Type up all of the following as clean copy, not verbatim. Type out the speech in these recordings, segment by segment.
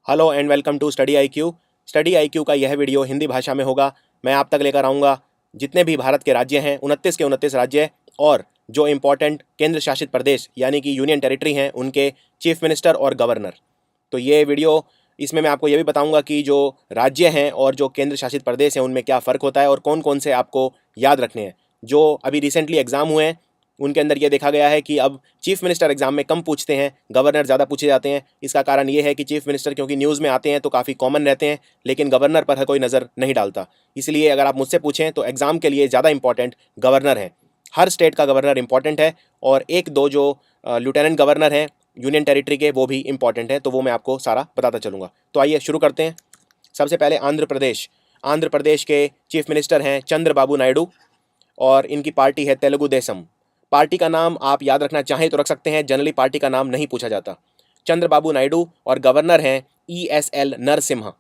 Hello and welcome to study IQ क्यू। Study IQ क्यू का यह वीडियो हिंदी भाषा में होगा। मैं आप तक लेकर आऊँगा जितने भी भारत के राज्य हैं, 29 के 29 राज्य, और जो इम्पोर्टेंट केंद्र शासित प्रदेश यानी कि यूनियन टेरिटरी हैं, उनके चीफ मिनिस्टर और गवर्नर। तो ये वीडियो, इसमें मैं आपको ये भी बताऊंगा कि जो राज्य हैं और जो केंद्र शासित प्रदेश हैं उनमें क्या फ़र्क होता है और कौन कौन से आपको याद रखने हैं। जो अभी रिसेंटली एग्ज़ाम हुए हैं उनके अंदर ये देखा गया है कि अब चीफ मिनिस्टर एग्जाम में कम पूछते हैं, गवर्नर ज़्यादा पूछे जाते हैं। इसका कारण ये है कि चीफ मिनिस्टर क्योंकि न्यूज़ में आते हैं तो काफ़ी कॉमन रहते हैं, लेकिन गवर्नर पर कोई नज़र नहीं डालता। इसलिए अगर आप मुझसे पूछें तो एग्ज़ाम के लिए ज़्यादा इंपॉर्टेंट गवर्नर है। हर स्टेट का गवर्नर इंपॉर्टेंट है, और एक दो जो लिeutenant गवर्नर हैं यूनियन टेरिटरी के, वो भी इंपॉर्टेंट है। तो वो मैं आपको सारा बताता चलूँगा। तो आइए शुरू करते हैं। सबसे पहले आंध्र प्रदेश। आंध्र प्रदेश के चीफ मिनिस्टर हैं चंद्रबाबू नायडू, और इनकी पार्टी है तेलुगु देशम। पार्टी का नाम आप याद रखना चाहें तो रख सकते हैं, जनरली पार्टी का नाम नहीं पूछा जाता। चंद्रबाबू नायडू, और गवर्नर हैं ESL नरसिम्हा।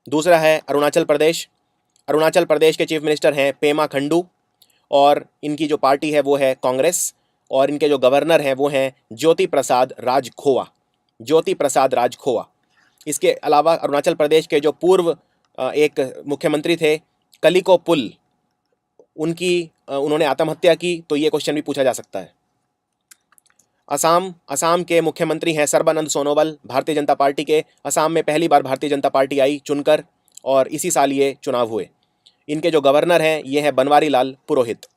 दूसरा है अरुणाचल प्रदेश। अरुणाचल प्रदेश के चीफ मिनिस्टर हैं पेमा खंडू, और इनकी जो पार्टी है वो है कांग्रेस, और इनके जो गवर्नर हैं वो हैं ज्योति प्रसाद राजखोवा। ज्योति प्रसाद राजखोवा। इसके अलावा अरुणाचल प्रदेश के जो पूर्व एक मुख्यमंत्री थे कलिको पुल, उन्होंने आत्महत्या की, तो ये क्वेश्चन भी पूछा जा सकता है। असम के मुख्यमंत्री हैं सर्बानंद सोनोवाल, भारतीय जनता पार्टी के। असम में पहली बार भारतीय जनता पार्टी आई चुनकर, और इसी साल ये चुनाव हुए। इनके जो गवर्नर हैं ये हैं बनवारी लाल पुरोहित।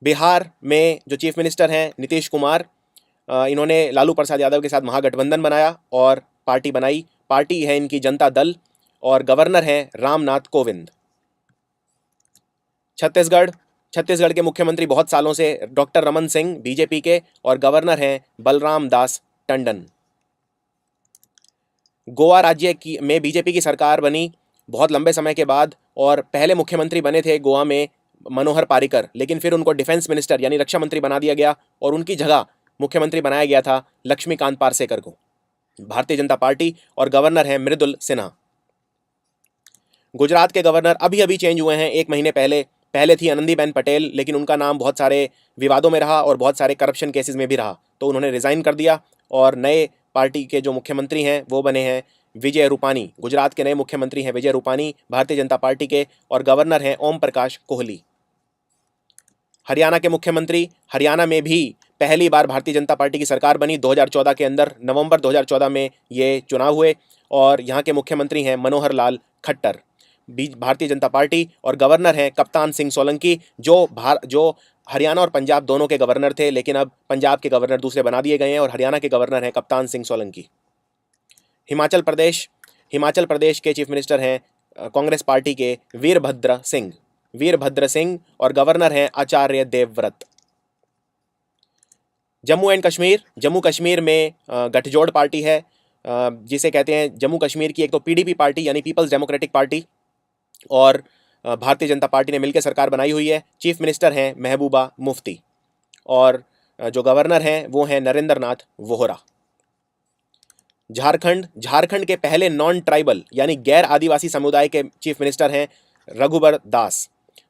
बिहार में जो चीफ मिनिस्टर हैं नीतीश कुमार, इन्होंने लालू प्रसाद यादव के साथ महागठबंधन बनाया और पार्टी बनाई। पार्टी है इनकी जनता दल, और गवर्नर हैं रामनाथ कोविंद। छत्तीसगढ़ के मुख्यमंत्री बहुत सालों से डॉक्टर रमन सिंह बीजेपी के, और गवर्नर हैं बलराम दास टंडन। गोवा राज्य की में बीजेपी की सरकार बनी बहुत लंबे समय के बाद, और पहले मुख्यमंत्री बने थे गोवा में मनोहर पारिकर, लेकिन फिर उनको डिफेंस मिनिस्टर यानी रक्षा मंत्री बना दिया गया, और उनकी जगह मुख्यमंत्री बनाया गया था लक्ष्मीकांत पार्सेकर को। भारतीय जनता पार्टी, और गवर्नर हैं मृदुल सिन्हा। गुजरात के गवर्नर अभी अभी चेंज हुए हैं, 1 महीने पहले थी आनंदीबेन पटेल, लेकिन उनका नाम बहुत सारे विवादों में रहा और बहुत सारे करप्शन केसेस में भी रहा, तो उन्होंने रिज़ाइन कर दिया, और नए पार्टी के जो मुख्यमंत्री हैं वो बने हैं विजय रूपानी। गुजरात के नए मुख्यमंत्री हैं विजय रूपानी भारतीय जनता पार्टी के, और गवर्नर हैं ओम प्रकाश कोहली। हरियाणा के मुख्यमंत्री, हरियाणा में भी पहली बार भारतीय जनता पार्टी की सरकार बनी 2014 के अंदर, नवंबर 2014 में ये चुनाव हुए, और यहाँ के मुख्यमंत्री हैं मनोहर लाल खट्टर भारतीय जनता पार्टी, और गवर्नर हैं कप्तान सिंह सोलंकी, जो हरियाणा और पंजाब दोनों के गवर्नर थे, लेकिन अब पंजाब के गवर्नर दूसरे बना दिए गए हैं, और हरियाणा के गवर्नर हैं कप्तान सिंह सोलंकी। हिमाचल प्रदेश के चीफ मिनिस्टर हैं कांग्रेस पार्टी के वीरभद्र सिंह, और गवर्नर हैं आचार्य देवव्रत। जम्मू कश्मीर में गठजोड़ पार्टी है, जिसे कहते हैं जम्मू कश्मीर की एक तो PDP पार्टी यानी पीपल्स डेमोक्रेटिक पार्टी, और भारतीय जनता पार्टी ने मिलकर सरकार बनाई हुई है। चीफ मिनिस्टर हैं महबूबा मुफ्ती, और जो गवर्नर हैं वो हैं नरेंद्र नाथ वोहरा। झारखंड के पहले नॉन ट्राइबल यानी गैर आदिवासी समुदाय के चीफ मिनिस्टर हैं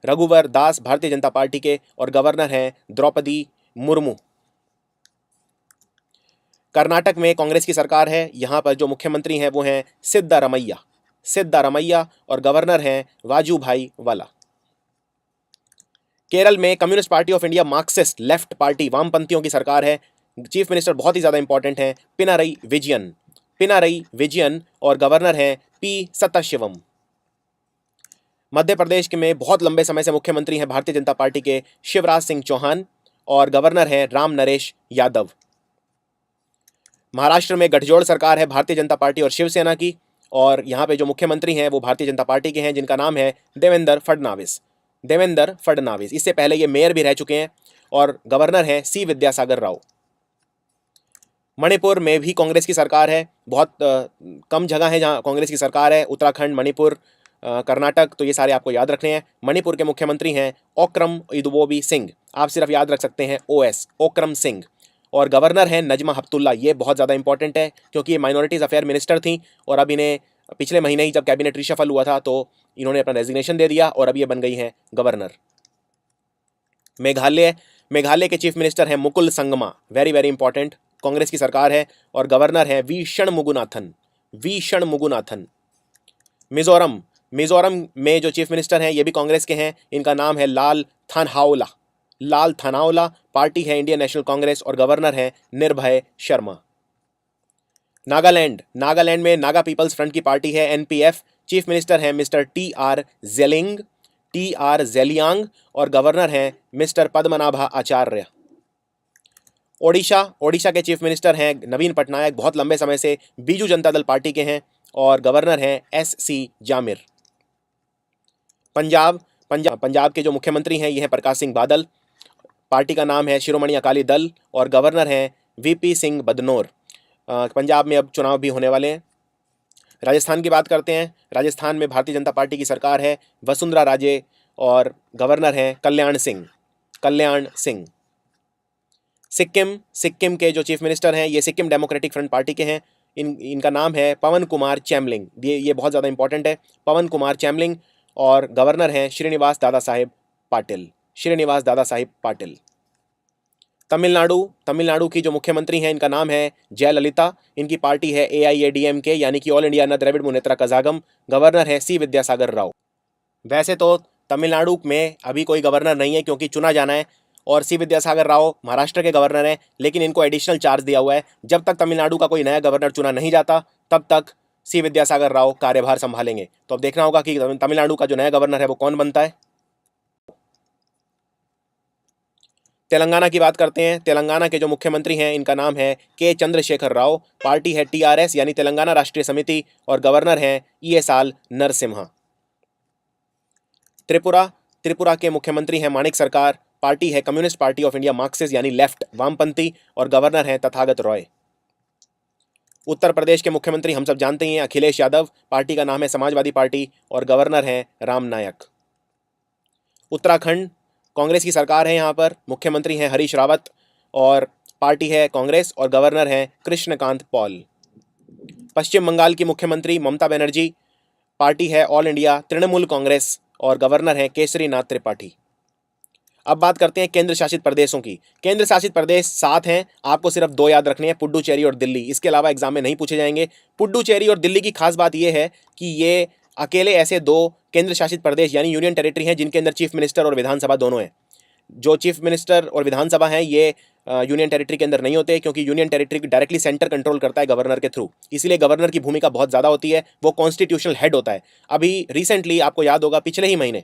रघुवर दास भारतीय जनता पार्टी के, और गवर्नर हैं द्रौपदी मुर्मू। कर्नाटक में कांग्रेस की सरकार है, यहाँ पर जो मुख्यमंत्री हैं वो हैं सिद्धारमैया, और गवर्नर हैं वाजूभाई वाला। केरल में communist party of India Marxist left party वामपंथियों की सरकार है। चीफ मिनिस्टर बहुत ही ज़्यादा इंपॉर्टेंट हैं पिनारई विजयन, और गवर्नर हैं P सताशिवम। मध्य प्रदेश के में बहुत लंबे समय से मुख्यमंत्री हैं भारतीय जनता पार्टी के शिवराज सिंह चौहान, और गवर्नर हैं राम नरेश यादव। महाराष्ट्र में गठजोड़ सरकार है भारतीय जनता पार्टी और शिवसेना की, और यहाँ पे जो मुख्यमंत्री हैं वो भारतीय जनता पार्टी के हैं, जिनका नाम है देवेंद्र फडणवीस। इससे पहले ये मेयर भी रह चुके हैं, और गवर्नर हैं C विद्यासागर राव। मणिपुर में भी कांग्रेस की सरकार है, बहुत कम जगह है जहाँ कांग्रेस की सरकार है, उत्तराखंड, मणिपुर, कर्नाटक, तो ये सारे आपको याद रखने हैं। मणिपुर के मुख्यमंत्री हैं ओक्रम इदुबोबी सिंह, आप सिर्फ याद रख सकते हैं OS, ओक्रम सिंह, और गवर्नर हैं नजमा हेपतुल्ला। ये बहुत ज़्यादा इंपॉर्टेंट है क्योंकि ये माइनॉरिटीज़ अफेयर मिनिस्टर थी, और अब इन्हें पिछले महीने ही जब कैबिनेट रिशफल हुआ था तो इन्होंने अपना रेजिग्नेशन दे दिया, और अब ये बन गई हैं गवर्नर। मेघालय के चीफ मिनिस्टर हैं Mukul Sangma, very very important, Congress की सरकार है और गवर्नर है वी षणमुगुनाथन। वी षणमुगुनाथन। मिजोरम, मिजोरम में जो चीफ मिनिस्टर हैं ये भी कांग्रेस के हैं, इनका नाम है लाल थानहावला। लाल थानावला। पार्टी है इंडियन नेशनल कांग्रेस और गवर्नर है निर्भय शर्मा। नागालैंड, नागालैंड में नागा पीपल्स फ्रंट की पार्टी है एनपीएफ। चीफ मिनिस्टर हैं मिस्टर टी आर जेलियांग और गवर्नर हैं मिस्टर पद्मनाभा आचार्य। ओडिशा, ओडिशा के चीफ मिनिस्टर हैं नवीन पटनायक, बहुत लंबे समय से बीजू जनता दल पार्टी के हैं और गवर्नर हैं एस.सी. जामिर। पंजाब, पंजाब के जो मुख्यमंत्री हैं ये हैं प्रकाश सिंह बादल। पार्टी का नाम है शिरोमणि अकाली दल और गवर्नर हैं वीपी सिंह बदनौर। पंजाब में अब चुनाव भी होने वाले हैं। राजस्थान की बात करते हैं। राजस्थान में भारतीय जनता पार्टी की सरकार है, वसुंधरा राजे और गवर्नर हैं कल्याण सिंह। सिक्किम, सिक्किम के जो चीफ मिनिस्टर हैं ये सिक्किम डेमोक्रेटिक फ्रंट पार्टी के हैं। इनका नाम है पवन कुमार चैमलिंग। ये बहुत ज़्यादा इंपॉर्टेंट है, पवन कुमार चैमलिंग और गवर्नर हैं श्रीनिवास दादा साहेब पाटिल। तमिलनाडु, तमिलनाडु की जो मुख्यमंत्री हैं इनका नाम है जयललिता। इनकी पार्टी है AIADMK यानी कि ऑल इंडिया अन्ना द्रविड़ मुनेत्र कज़ागम। गवर्नर है सी विद्यासागर राव। वैसे तो तमिलनाडु में अभी कोई गवर्नर नहीं है क्योंकि चुना जाना है और सी विद्यासागर राव महाराष्ट्र के गवर्नर हैं, लेकिन इनको एडिशनल चार्ज दिया हुआ है। जब तक तमिलनाडु का कोई नया गवर्नर चुना नहीं जाता तब तक सी विद्यासागर राव कार्यभार संभालेंगे। तो अब देखना होगा कि तमिलनाडु का जो नया गवर्नर है वो कौन बनता है। तेलंगाना की बात करते हैं। तेलंगाना के जो मुख्यमंत्री हैं इनका नाम है के चंद्रशेखर राव। पार्टी है TRS यानी तेलंगाना राष्ट्रीय समिति और गवर्नर हैं ESR नरसिम्हा। त्रिपुरा, त्रिपुरा के मुख्यमंत्री हैं माणिक सरकार। पार्टी है communist party of India Marxist यानी लेफ्ट, वामपंथी और गवर्नर हैं तथागत रॉय। उत्तर प्रदेश के मुख्यमंत्री हम सब जानते ही हैं अखिलेश यादव। पार्टी का नाम है समाजवादी पार्टी और गवर्नर हैं राम नायक। उत्तराखंड, कांग्रेस की सरकार है, यहाँ पर मुख्यमंत्री हैं हरीश रावत और पार्टी है कांग्रेस और गवर्नर हैं कृष्णकांत पॉल। पश्चिम बंगाल की मुख्यमंत्री ममता बनर्जी। पार्टी है ऑल इंडिया तृणमूल कांग्रेस और गवर्नर हैं केसरीनाथ त्रिपाठी। अब बात करते हैं केंद्र शासित प्रदेशों की। केंद्र शासित प्रदेश 7 हैं, आपको सिर्फ 2 याद रखने हैं, पुडुचेरी और दिल्ली। इसके अलावा एग्जाम में नहीं पूछे जाएंगे। पुडुचेरी और दिल्ली की खास बात यह है कि ये अकेले ऐसे 2 केंद्र शासित प्रदेश यानी यूनियन टेरिटरी हैं जिनके अंदर चीफ मिनिस्टर और विधानसभा दोनों हैं। जो चीफ मिनिस्टर और विधानसभा हैं ये यूनियन टेरिटरी के अंदर नहीं होते क्योंकि union territory directly centre control करता है गवर्नर के थ्रू, इसलिए गवर्नर की भूमिका बहुत ज़्यादा होती है, वो कॉन्स्टिट्यूशनल हेड होता है। अभी रिसेंटली आपको याद होगा पिछले ही महीने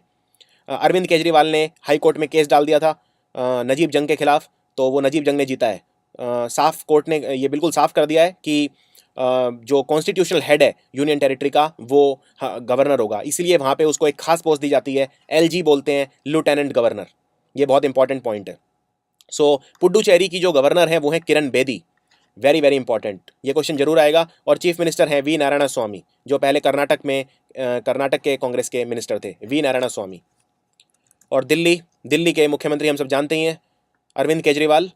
अरविंद केजरीवाल ने हाई कोर्ट में केस डाल दिया था नजीब जंग के खिलाफ, तो वो नजीब जंग ने जीता है। साफ कोर्ट ने ये बिल्कुल साफ कर दिया है कि जो कॉन्स्टिट्यूशनल हेड है यूनियन टेरिटरी का वो गवर्नर होगा, इसीलिए वहाँ पे उसको एक खास पोस्ट दी जाती है, LG बोलते हैं, लेफ्टिनेंट गवर्नर। ये बहुत इंपॉर्टेंट पॉइंट है। सो पुडुचेरी की जो गवर्नर है वो है Kiran Bedi, very very important, ये क्वेश्चन जरूर आएगा। और चीफ मिनिस्टर हैं वी नारायण स्वामी, जो पहले कर्नाटक के कांग्रेस के मिनिस्टर थे, वी नारायण स्वामी। और दिल्ली के मुख्यमंत्री हम सब जानते ही हैं अरविंद केजरीवाल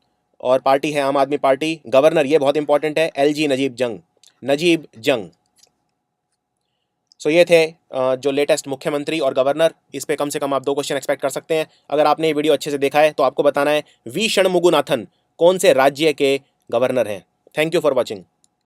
और पार्टी है आम आदमी पार्टी। गवर्नर ये बहुत इंपॉर्टेंट है, LG नजीब जंग। सो ये थे जो लेटेस्ट मुख्यमंत्री और गवर्नर, इस पे कम से कम आप 2 क्वेश्चन एक्सपेक्ट कर सकते हैं। अगर आपने ये वीडियो अच्छे से देखा है तो आपको बताना है वी षणमुगुनाथन कौन से राज्य के गवर्नर हैं। Thank you for watching.